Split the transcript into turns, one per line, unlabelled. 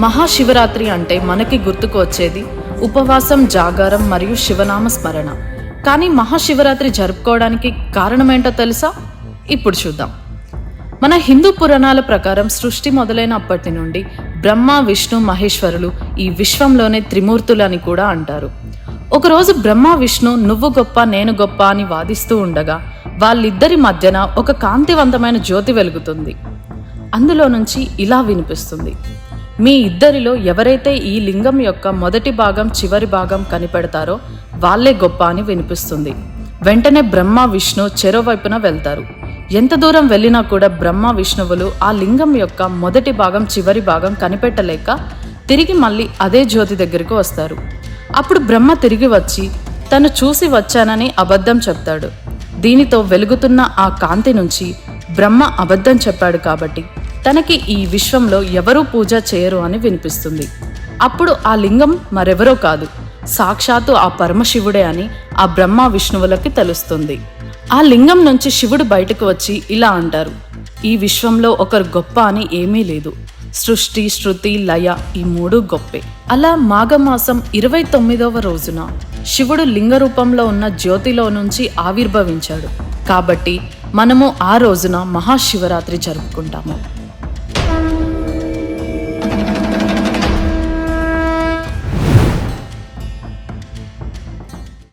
మహాశివరాత్రి అంటే మనకి గుర్తుకు వచ్చేది ఉపవాసం, జాగారం మరియు శివనామ స్మరణ. కానీ మహాశివరాత్రి జరుపుకోవడానికి కారణమేంటో తెలుసా? ఇప్పుడు చూద్దాం. మన హిందూ పురాణాల ప్రకారం సృష్టి మొదలైన అప్పటి నుండి బ్రహ్మ, విష్ణు, మహేశ్వరులు ఈ విశ్వంలోనే త్రిమూర్తులు అని కూడా అంటారు. ఒకరోజు బ్రహ్మ, విష్ణు నువ్వు గొప్ప నేను గొప్ప అని వాదిస్తూ ఉండగా వాళ్ళిద్దరి మధ్యన ఒక కాంతివంతమైన జ్యోతి వెలుగుతుంది. అందులో నుంచి ఇలా వినిపిస్తుంది: మీ ఇద్దరిలో ఎవరైతే ఈ లింగం యొక్క మొదటి భాగం, చివరి భాగం కనిపెడతారో వాళ్ళే గొప్ప అని వినిపిస్తుంది. వెంటనే బ్రహ్మ, విష్ణు చెరోవైపున వెళ్తారు. ఎంత దూరం వెళ్ళినా కూడా బ్రహ్మ, విష్ణువులు ఆ లింగం యొక్క మొదటి భాగం, చివరి భాగం కనిపెట్టలేక తిరిగి మళ్ళీ అదే జ్యోతి దగ్గరకు వస్తారు. అప్పుడు బ్రహ్మ తిరిగి వచ్చి తను చూసి వచ్చానని అబద్ధం చెప్తాడు. దీనితో వెలుగుతున్న ఆ కాంతి నుంచి బ్రహ్మ అబద్ధం చెప్పాడు కాబట్టి తనకి ఈ విశ్వంలో ఎవరూ పూజ చేయరు అని వినిపిస్తుంది. అప్పుడు ఆ లింగం మరెవరో కాదు, సాక్షాత్తు ఆ పరమశివుడే అని ఆ బ్రహ్మ, విష్ణువులకి తెలుస్తుంది. ఆ లింగం నుంచి శివుడు బయటకు వచ్చి ఇలా అంటారు: ఈ విశ్వంలో ఒకరు గొప్ప అని ఏమీ లేదు. సృష్టి, శృతి, లయ ఈ మూడు గొప్పే. అలా మాఘమాసం 29వ రోజున శివుడు లింగ రూపంలో ఉన్న జ్యోతిలో నుంచి ఆవిర్భవించాడు. కాబట్టి మనము ఆ రోజున మహాశివరాత్రి జరుపుకుంటాము.